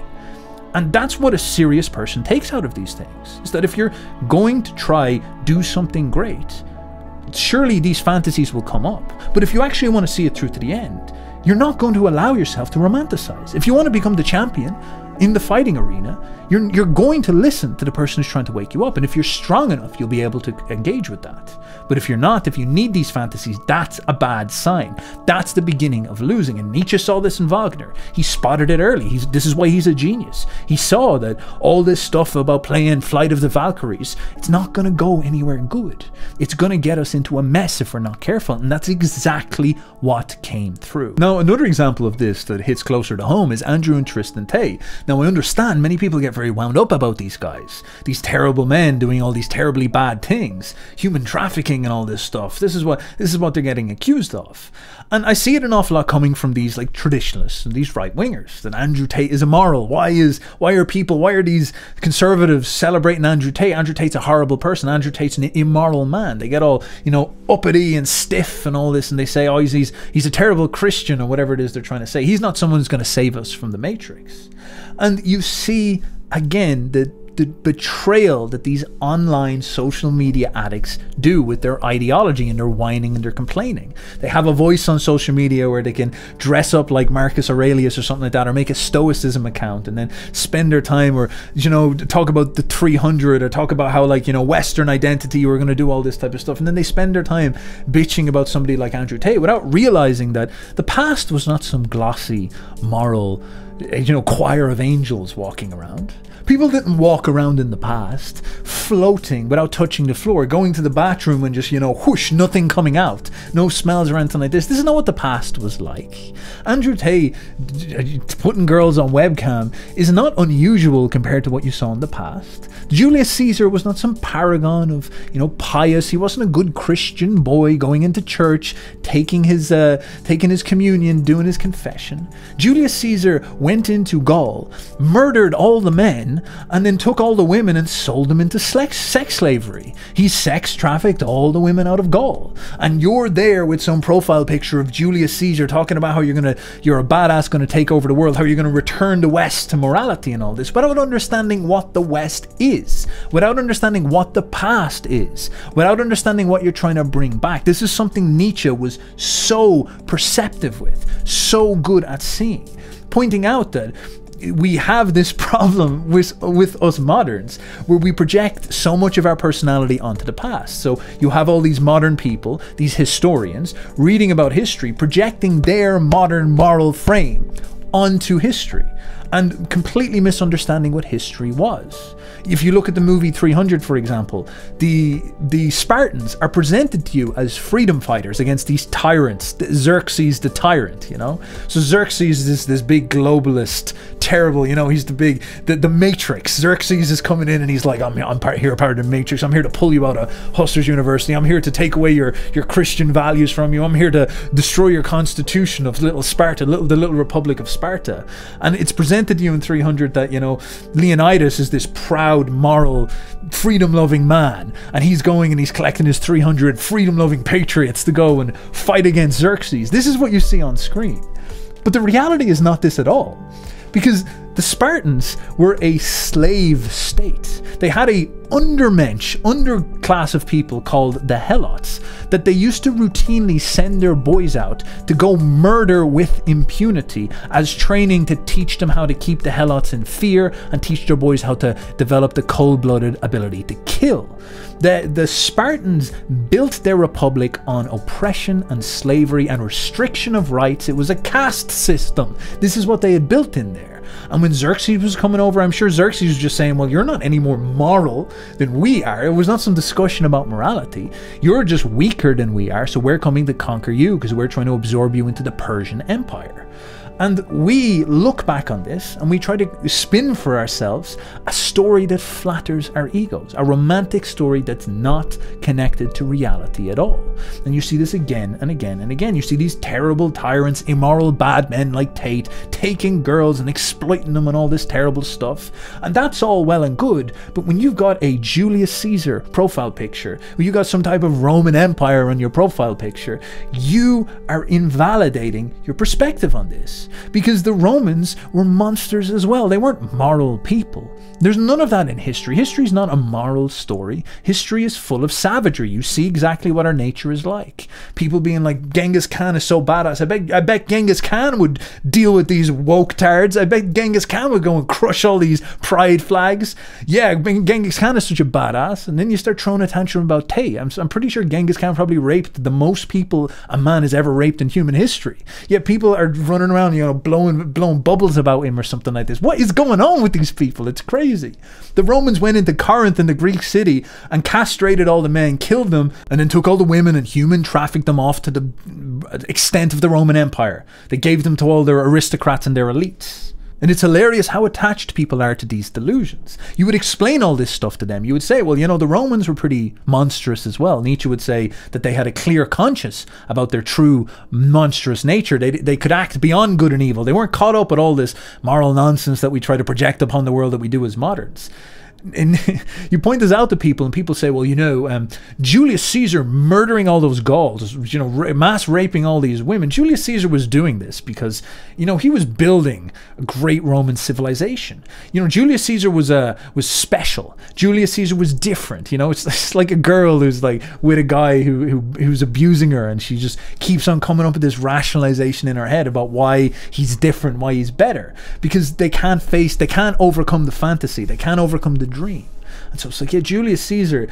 And that's what a serious person takes out of these things, is that if you're going to try do something great, surely these fantasies will come up. But if you actually want to see it through to the end, you're not going to allow yourself to romanticize. If you want to become the champion in the fighting arena, you're going to listen to the person who's trying to wake you up. And if you're strong enough, you'll be able to engage with that. But if you're not, if you need these fantasies, that's a bad sign. That's the beginning of losing. And Nietzsche saw this in Wagner. He spotted it early. This is why he's a genius. He saw that all this stuff about playing Flight of the Valkyries, it's not going to go anywhere good. It's going to get us into a mess if we're not careful. And that's exactly what came through. Now, another example of this that hits closer to home is Andrew and Tristan Tay. Now, I understand many people get very wound up about these guys, these terrible men doing all these terribly bad things, human trafficking and all this stuff. This is what they're getting accused of. And I see it an awful lot coming from these like traditionalists and these right-wingers, that Andrew Tate is immoral. Why are these conservatives celebrating Andrew Tate? Andrew Tate's a horrible person. Andrew Tate's an immoral man. They get all, you know, uppity and stiff and all this, and they say, oh, he's a terrible Christian, or whatever it is they're trying to say. He's not someone who's going to save us from the Matrix. And you see again the betrayal that these online social media addicts do with their ideology, and their whining and their complaining. They have a voice on social media where they can dress up like Marcus Aurelius or something like that, or make a stoicism account and then spend their time, or, you know, talk about the 300, or talk about how, like, you know, Western identity, we're going to do all this type of stuff, and then they spend their time bitching about somebody like Andrew Tate without realizing that the past was not some glossy moral, you know, choir of angels walking around. People didn't walk around in the past floating without touching the floor, going to the bathroom and just, you know, whoosh, nothing coming out, no smells or anything like this. This is not what the past was like. Andrew Tate putting girls on webcam is not unusual compared to what you saw in the past. Julius Caesar was not some paragon of, you know, pious. He wasn't a good Christian boy going into church, taking his communion, doing his confession. Julius Caesar went into Gaul, murdered all the men, and then took all the women and sold them into sex slavery. He sex trafficked all the women out of Gaul. And you're there with some profile picture of Julius Caesar talking about how you're a badass going to take over the world, how you're going to return the West to morality and all this, without understanding what the West is, without understanding what the past is, without understanding what you're trying to bring back. This is something Nietzsche was so perceptive with, so good at seeing, pointing out that we have this problem with us moderns, where we project so much of our personality onto the past. So you have all these modern people, these historians, reading about history, projecting their modern moral frame onto history, and completely misunderstanding what history was. If you look at the movie 300, for example, the Spartans are presented to you as freedom fighters against these tyrants, Xerxes the tyrant, you know? So Xerxes is this big globalist, terrible, you know, he's the Matrix. Xerxes is coming in and he's like, I'm part of the Matrix. I'm here to pull you out of Husser's University. I'm here to take away your Christian values from you. I'm here to destroy your constitution of little Sparta, the little Republic of Sparta. And it's presented to you in 300 that, you know, Leonidas is this proud, moral, freedom-loving man, and he's going and he's collecting his 300 freedom-loving patriots to go and fight against Xerxes. This is what you see on screen. But the reality is not this at all, because the Spartans were a slave state. They had a underclass of people called the Helots that they used to routinely send their boys out to go murder with impunity as training to teach them how to keep the Helots in fear and teach their boys how to develop the cold-blooded ability to kill. The Spartans built their republic on oppression and slavery and restriction of rights. It was a caste system. This is what they had built in there. And when Xerxes was coming over, I'm sure Xerxes was just saying, well, you're not any more moral than we are. It was not some discussion about morality. You're just weaker than we are, so we're coming to conquer you because we're trying to absorb you into the Persian Empire. And we look back on this and we try to spin for ourselves a story that flatters our egos, a romantic story that's not connected to reality at all. And you see this again and again and again. You see these terrible tyrants, immoral bad men like Tate, taking girls and exploiting them and all this terrible stuff. And that's all well and good, but when you've got a Julius Caesar profile picture, when you've got some type of Roman Empire on your profile picture, you are invalidating your perspective on this. Because the Romans were monsters as well. They weren't moral people. There's none of that in history. History is not a moral story. History is full of savagery. You see exactly what our nature is like. People being like, Genghis Khan is so badass. I bet Genghis Khan would deal with these woke tards. I bet Genghis Khan would go and crush all these pride flags. Yeah, Genghis Khan is such a badass. And then you start throwing a tantrum about Tay. I'm pretty sure Genghis Khan probably raped the most people a man has ever raped in human history. Yet people are running around, you know, blowing bubbles about him or something like this. What is going on with these people? It's crazy. The Romans went into Corinth in the Greek city and castrated all the men, killed them, and then took all the women and human trafficked them off to the extent of the Roman Empire. They gave them to all their aristocrats and their elites. And it's hilarious how attached people are to these delusions. You would explain all this stuff to them. You would say, well, you know, the Romans were pretty monstrous as well. Nietzsche would say that they had a clear conscience about their true monstrous nature. They could act beyond good and evil. They weren't caught up with all this moral nonsense that we try to project upon the world that we do as moderns. And you point this out to people, and people say, well, you know, Julius Caesar murdering all those Gauls, you know, mass raping all these women. Julius Caesar was doing this because, you know, he was building a great Roman civilization. You know, Julius Caesar was special. Julius Caesar was different. You know, it's like a girl who's like with a guy who's abusing her, and she just keeps on coming up with this rationalization in her head about why he's different, why he's better, because they can't overcome the fantasy, they can't overcome the dream. And so it's like, yeah, Julius Caesar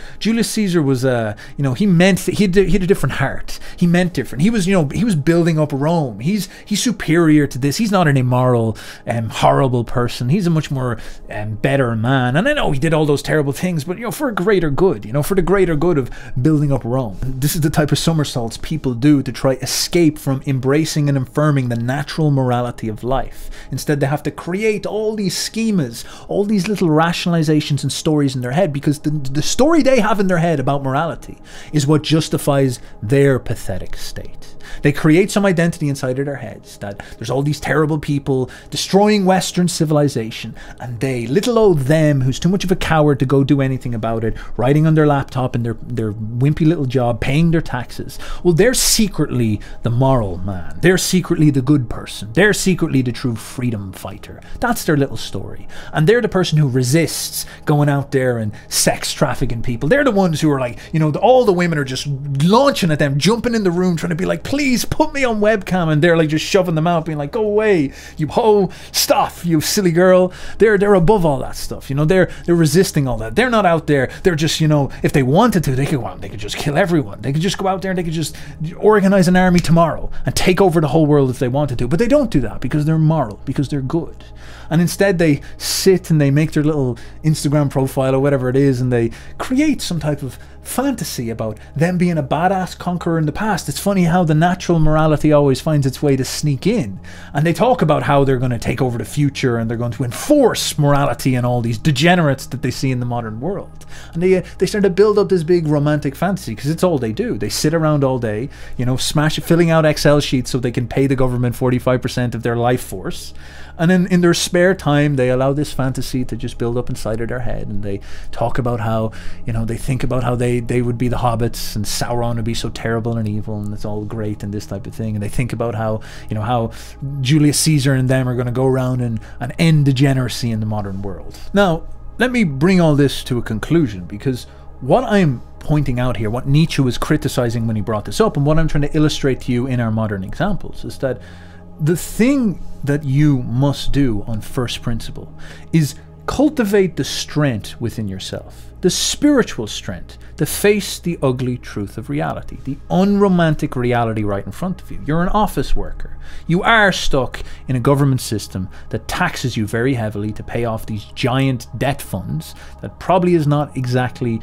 was, you know, he had a different heart. He meant different. He was, you know, he was building up Rome. He's superior to this. He's not an immoral, horrible person. He's a much more better man. And I know he did all those terrible things, but, you know, for a greater good, you know, for the greater good of building up Rome. This is the type of somersaults people do to try escape from embracing and affirming the natural morality of life. Instead, they have to create all these schemas, all these little rationalizations and stories in their head, because the story they have in their head about morality is what justifies their pathetic state. They create some identity inside of their heads that there's all these terrible people destroying Western civilization, and they, little old them who's too much of a coward to go do anything about it, writing on their laptop in their wimpy little job, paying their taxes, well, they're secretly the moral man. They're secretly the good person. They're secretly the true freedom fighter. That's their little story. And they're the person who resists going out there and sex trafficking people. They're the ones who are like, you know, all the women are just launching at them, jumping in the room, trying to be like, please put me on webcam, and they're like just shoving them out, being like, go away, you hoe, stuff, you silly girl. They're above all that stuff, you know. They're resisting all that. They're not out there. They're just, you know, if they wanted to, they could go out and they could just kill everyone. They could just go out there and they could just organize an army tomorrow and take over the whole world if they wanted to. But they don't do that because they're moral, because they're good. And instead they sit and they make their little Instagram profile or whatever it is, and they create some type of fantasy about them being a badass conqueror in the past. It's funny how the natural morality always finds its way to sneak in. And they talk about how they're going to take over the future and they're going to enforce morality and all these degenerates that they see in the modern world. And they start to build up this big romantic fantasy, because it's all they do. They sit around all day, you know, filling out Excel sheets so they can pay the government 45% of their life force. And then in their spare time, they allow this fantasy to just build up inside of their head. And they talk about how, you know, they think about how they would be the hobbits and Sauron would be so terrible and evil and it's all great and this type of thing. And they think about how, you know, how Julius Caesar and them are going to go around and end degeneracy in the modern world. Now, let me bring all this to a conclusion, because what I'm pointing out here, what Nietzsche was criticizing when he brought this up, and what I'm trying to illustrate to you in our modern examples, is that the thing that you must do on first principle is cultivate the strength within yourself. the spiritual strength to face the ugly truth of reality, the unromantic reality right in front of you. You're an office worker. You are stuck in a government system that taxes you very heavily to pay off these giant debt funds that probably is not exactly,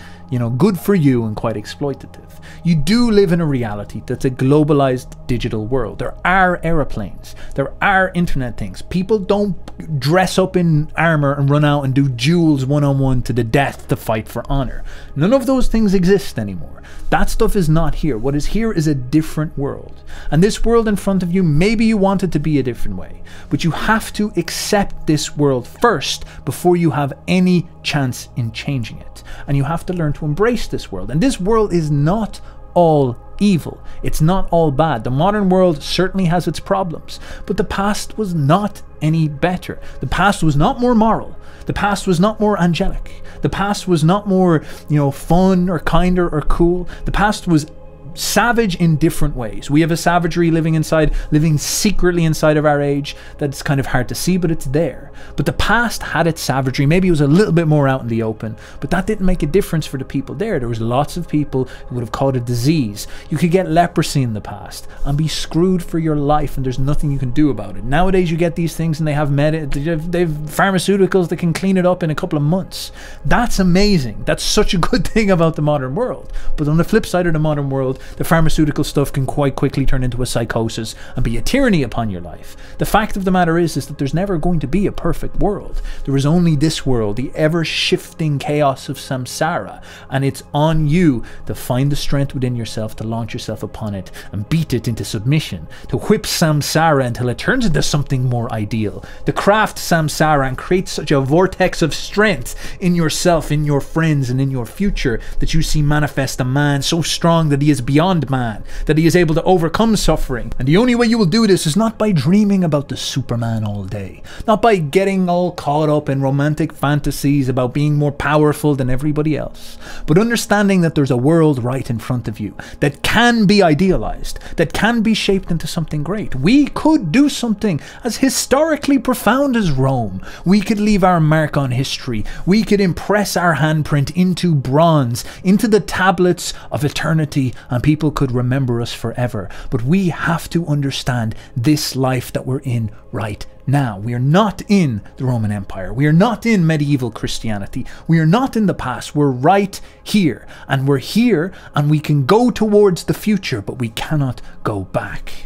good for you and quite exploitative. You do live in a reality that's a globalized digital world. There are airplanes. There are internet things. People don't dress up in armor and run out and do duels one-on-one to the death to fight for honor. None of those things exist anymore. That stuff is not here. What is here is a different world. And this world in front of you, maybe you want it to be a different way, but you have to accept this world first before you have any chance in changing it. And you have to learn to embrace this world. And this world is not all evil. It's not all bad. The modern world certainly has its problems, but the past was not any better. The past was not more moral. The past was not more angelic. The past was not more, fun or kinder or cool. The past was savage in different ways. We have a savagery living secretly inside of our age that's kind of hard to see, but it's there. But the past had its savagery. Maybe it was a little bit more out in the open, but that didn't make a difference for the people there. There was lots of people who would have caught a disease. You could get leprosy in the past and be screwed for your life, and there's nothing you can do about it. Nowadays you get these things and they have pharmaceuticals that can clean it up in a couple of months. That's amazing. That's such a good thing about the modern world. But on the flip side of the modern world, the pharmaceutical stuff can quite quickly turn into a psychosis and be a tyranny upon your life. The fact of the matter is that there's never going to be a perfect world. There is only this world, the ever-shifting chaos of samsara, and it's on you to find the strength within yourself to launch yourself upon it and beat it into submission, to whip samsara until it turns into something more ideal, to craft samsara and create such a vortex of strength in yourself, in your friends, and in your future that you see manifest a man so strong that he is beyond man, that he is able to overcome suffering. And the only way you will do this is not by dreaming about the Superman all day, not by getting all caught up in romantic fantasies about being more powerful than everybody else, but understanding that there's a world right in front of you that can be idealized, that can be shaped into something great. We could do something as historically profound as Rome. We could leave our mark on history. We could impress our handprint into bronze, into the tablets of eternity, and people could remember us forever. But we have to understand this life that we're in right now. We are not in the Roman Empire. We are not in medieval Christianity. We are not in the past. We're right here. And we're here and we can go towards the future, but we cannot go back.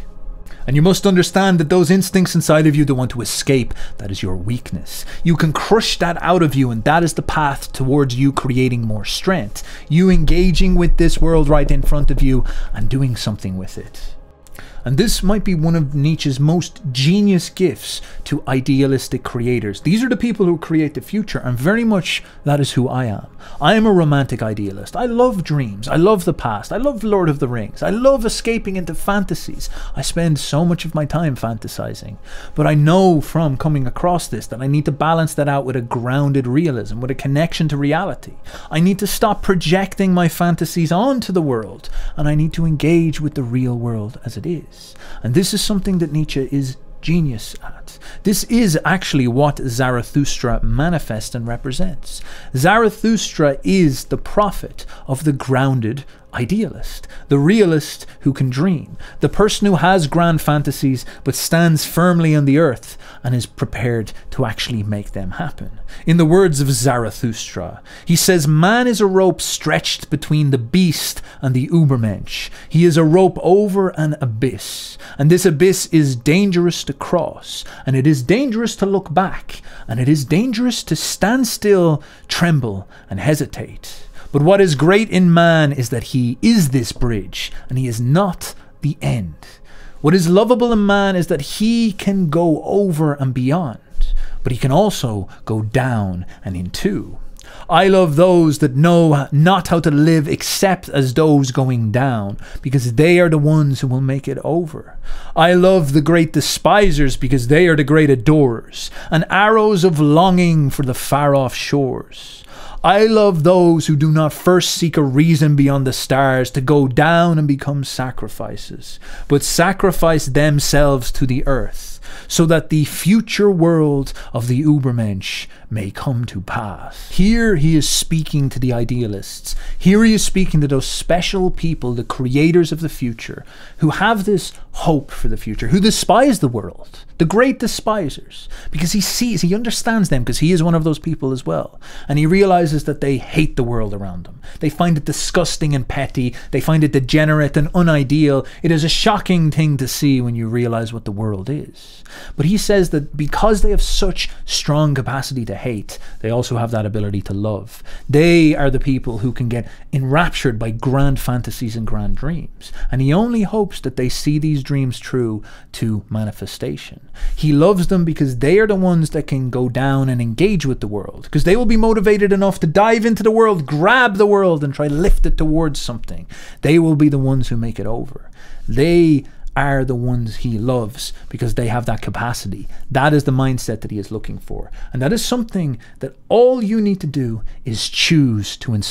And you must understand that those instincts inside of you that want to escape, that is your weakness. You can crush that out of you, and that is the path towards you creating more strength. You engaging with this world right in front of you and doing something with it. And this might be one of Nietzsche's most genius gifts to idealistic creators. These are the people who create the future, and very much that is who I am. I am a romantic idealist. I love dreams. I love the past. I love Lord of the Rings. I love escaping into fantasies. I spend so much of my time fantasizing. But I know from coming across this that I need to balance that out with a grounded realism, with a connection to reality. I need to stop projecting my fantasies onto the world, and I need to engage with the real world as it is. And this is something that Nietzsche is genius at. This is actually what Zarathustra manifests and represents. Zarathustra is the prophet of the grounded idealist, the realist who can dream, the person who has grand fantasies but stands firmly on the earth and is prepared to actually make them happen. In the words of Zarathustra, he says, "Man is a rope stretched between the beast and the Ubermensch. He is a rope over an abyss, and this abyss is dangerous to cross, and it is dangerous to look back, and it is dangerous to stand still, tremble, and hesitate. But what is great in man is that he is this bridge, and he is not the end. What is lovable in man is that he can go over and beyond, but he can also go down and into. I love those that know not how to live except as those going down, because they are the ones who will make it over. I love the great despisers, because they are the great adorers, and arrows of longing for the far-off shores. I love those who do not first seek a reason beyond the stars to go down and become sacrifices, but sacrifice themselves to the earth, so that the future world of the Übermensch may come to pass. Here he is speaking to the idealists. Here he is speaking to those special people, the creators of the future, who have this hope for the future, who despise the world, the great despisers, because he understands them, because he is one of those people as well. And he realizes that they hate the world around them. They find it disgusting and petty. They find it degenerate and unideal. It is a shocking thing to see when you realize what the world is. But he says that because they have such strong capacity to hate, they also have that ability to love. They are the people who can get enraptured by grand fantasies and grand dreams. And he only hopes that they see these dreams true to manifestation. He loves them because they are the ones that can go down and engage with the world, because they will be motivated enough to dive into the world, grab the world and try to lift it towards something. They will be the ones who make it over. They are the ones he loves because they have that capacity. That is the mindset that he is looking for. And that is something that all you need to do is choose to install.